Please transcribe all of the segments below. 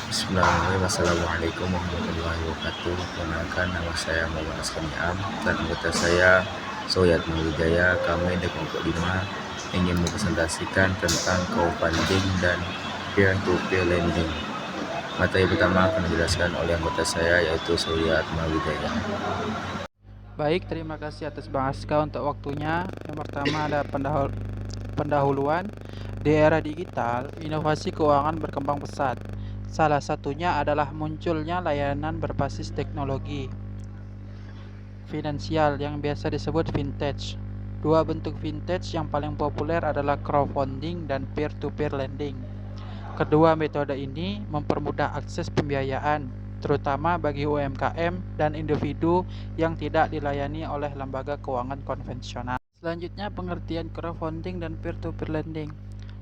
Bismillahirrahmanirrahim. Assalamualaikum warahmatullahi wabarakatuh. Perkenalkan, nama saya Muhammad Askaniam dan anggota saya Soyat Mawijaya. Kami di kelompok 5 ingin mempresentasikan tentang crowdfunding dan peer-to-peer lending. Materi pertama akan dijelaskan oleh anggota saya yaitu Soyat Mawijaya. Baik, terima kasih atas Bang Aska untuk waktunya. Yang pertama ada pendahuluan. Di era digital, inovasi keuangan berkembang pesat. Salah satunya adalah munculnya layanan berbasis teknologi finansial yang biasa disebut vintage. Dua bentuk vintage yang paling populer adalah crowdfunding dan peer-to-peer lending. Kedua metode ini mempermudah akses pembiayaan, terutama bagi UMKM dan individu yang tidak dilayani oleh lembaga keuangan konvensional. Selanjutnya, pengertian crowdfunding dan peer-to-peer lending.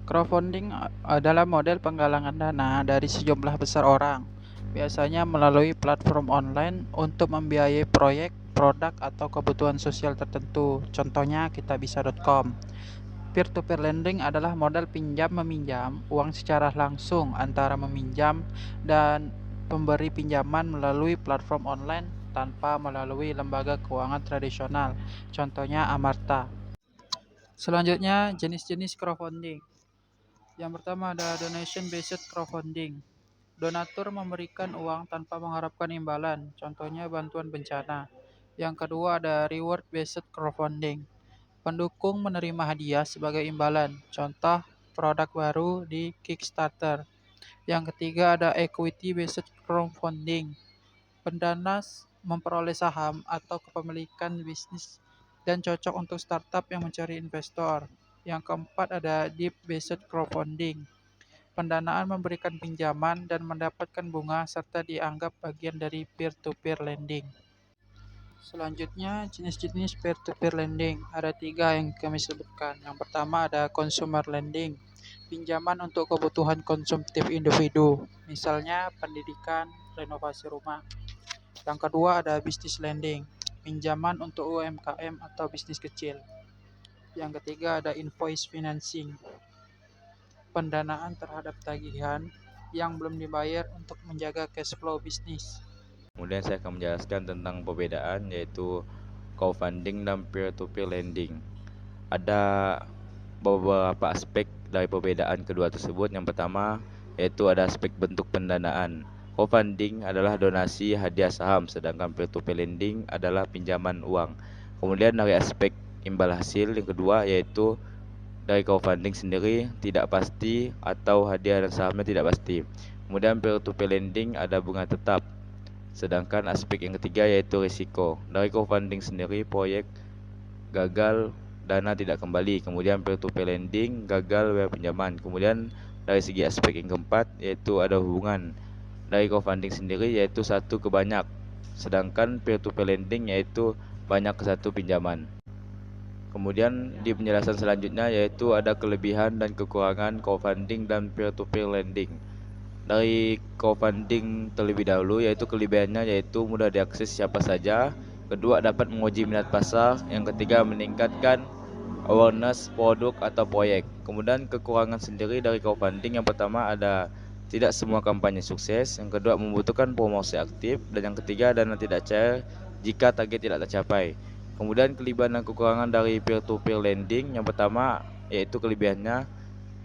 Crowdfunding adalah model penggalangan dana dari sejumlah besar orang, biasanya melalui platform online untuk membiayai proyek, produk, atau kebutuhan sosial tertentu. Contohnya kitabisa.com. Peer-to-peer lending adalah model pinjam-meminjam uang secara langsung antara meminjam dan pemberi pinjaman melalui platform online tanpa melalui lembaga keuangan tradisional. Contohnya Amarta. Selanjutnya, jenis-jenis crowdfunding. Yang pertama ada donation based crowdfunding. Donatur memberikan uang tanpa mengharapkan imbalan, contohnya bantuan bencana. Yang kedua ada reward based crowdfunding. Pendukung menerima hadiah sebagai imbalan, contoh produk baru di Kickstarter. Yang ketiga ada equity based crowdfunding. Pendana memperoleh saham atau kepemilikan bisnis dan cocok untuk startup yang mencari investor. Yang keempat ada deep based crowdfunding. Pendanaan memberikan pinjaman dan mendapatkan bunga serta dianggap bagian dari peer-to-peer lending. Selanjutnya, jenis-jenis peer-to-peer lending. Ada 3 yang kami sebutkan. Yang pertama ada consumer lending. Pinjaman untuk kebutuhan konsumtif individu, misalnya pendidikan, renovasi rumah. Yang kedua ada business lending. Pinjaman untuk UMKM atau bisnis kecil. Yang ketiga ada invoice financing. Pendanaan terhadap tagihan yang belum dibayar untuk menjaga cash flow bisnis. Kemudian saya akan menjelaskan tentang perbedaan yaitu crowdfunding dan peer-to-peer lending. Ada beberapa aspek dari perbedaan kedua tersebut. Yang pertama yaitu ada aspek bentuk pendanaan. Crowdfunding adalah donasi hadiah saham, sedangkan peer-to-peer lending adalah pinjaman uang. Kemudian dari aspek imbal hasil yang kedua yaitu dari crowdfunding sendiri tidak pasti atau hadiah dan sahamnya tidak pasti. Kemudian peer-to-peer lending ada bunga tetap. Sedangkan aspek yang ketiga yaitu risiko. Dari crowdfunding sendiri proyek gagal, dana tidak kembali. Kemudian peer-to-peer lending gagal bayar pinjaman. Kemudian dari segi aspek yang keempat yaitu ada hubungan dari crowdfunding sendiri yaitu satu ke banyak. Sedangkan peer-to-peer lending yaitu banyak ke satu pinjaman. Kemudian di penjelasan selanjutnya yaitu ada kelebihan dan kekurangan crowdfunding dan peer-to-peer lending. Dari crowdfunding terlebih dahulu yaitu kelebihannya yaitu mudah diakses siapa saja. Kedua dapat menguji minat pasar. Yang ketiga meningkatkan awareness produk atau proyek. Kemudian kekurangan sendiri dari crowdfunding yang pertama ada tidak semua kampanye sukses. Yang kedua membutuhkan promosi aktif. Dan yang ketiga dana tidak cair jika target tidak tercapai. Kemudian kelebihan dan kekurangan dari peer-to-peer lending yang pertama yaitu kelebihannya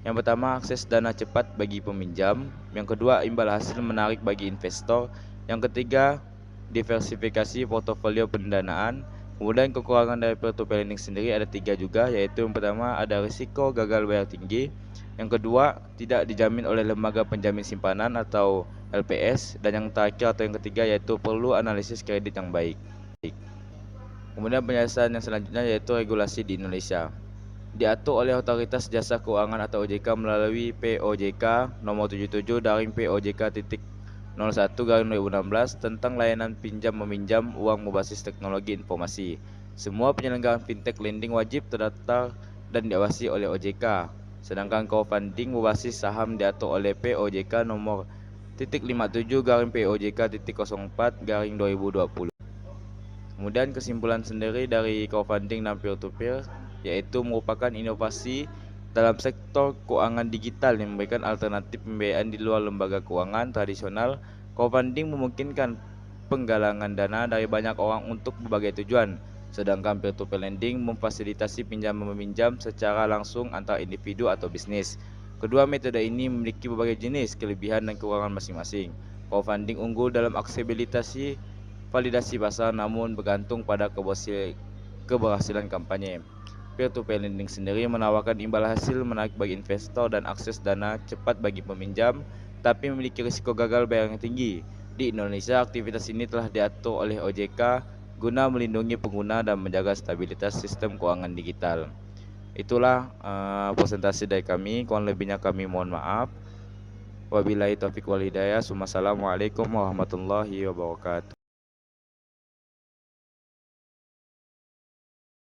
yang pertama, akses dana cepat bagi peminjam. Yang kedua, imbal hasil menarik bagi investor. Yang ketiga, diversifikasi portofolio pendanaan. Kemudian kekurangan dari peer-to-peer lending sendiri ada 3 juga, yaitu yang pertama ada risiko gagal bayar tinggi. Yang kedua, tidak dijamin oleh lembaga penjamin simpanan atau LPS. Dan yang terakhir atau yang ketiga yaitu perlu analisis kredit yang baik. Kemudian penjelasan yang selanjutnya yaitu regulasi di Indonesia. Diatur oleh Otoritas Jasa Keuangan atau OJK melalui POJK nomor 77-P-OJK.01/2016 tentang layanan pinjam meminjam uang berbasis teknologi informasi. Semua penyelenggaraan fintech lending wajib terdaftar dan diawasi oleh OJK. Sedangkan crowdfunding berbasis saham diatur oleh POJK nomor 57-POJK.04/2020. Kemudian kesimpulan sendiri dari crowdfunding dan peer-to-peer yaitu merupakan inovasi dalam sektor keuangan digital yang memberikan alternatif pembiayaan di luar lembaga keuangan tradisional. Crowdfunding memungkinkan penggalangan dana dari banyak orang untuk berbagai tujuan, sedangkan peer-to-peer lending memfasilitasi pinjam-meminjam secara langsung antar individu atau bisnis. Kedua metode ini memiliki berbagai jenis kelebihan dan kekurangan masing-masing. Crowdfunding unggul dalam aksesibilitas validasi pasar, namun bergantung pada keberhasilan kampanye. Peer-to-peer lending sendiri menawarkan imbal hasil menarik bagi investor dan akses dana cepat bagi peminjam, tapi memiliki risiko gagal bayar yang tinggi. Di Indonesia, aktivitas ini telah diatur oleh OJK guna melindungi pengguna dan menjaga stabilitas sistem keuangan digital. Itulah presentasi dari kami. Kurang lebihnya kami mohon maaf. Wabillahi taufiq wal hidayah. Wassalamualaikum warahmatullahi wabarakatuh.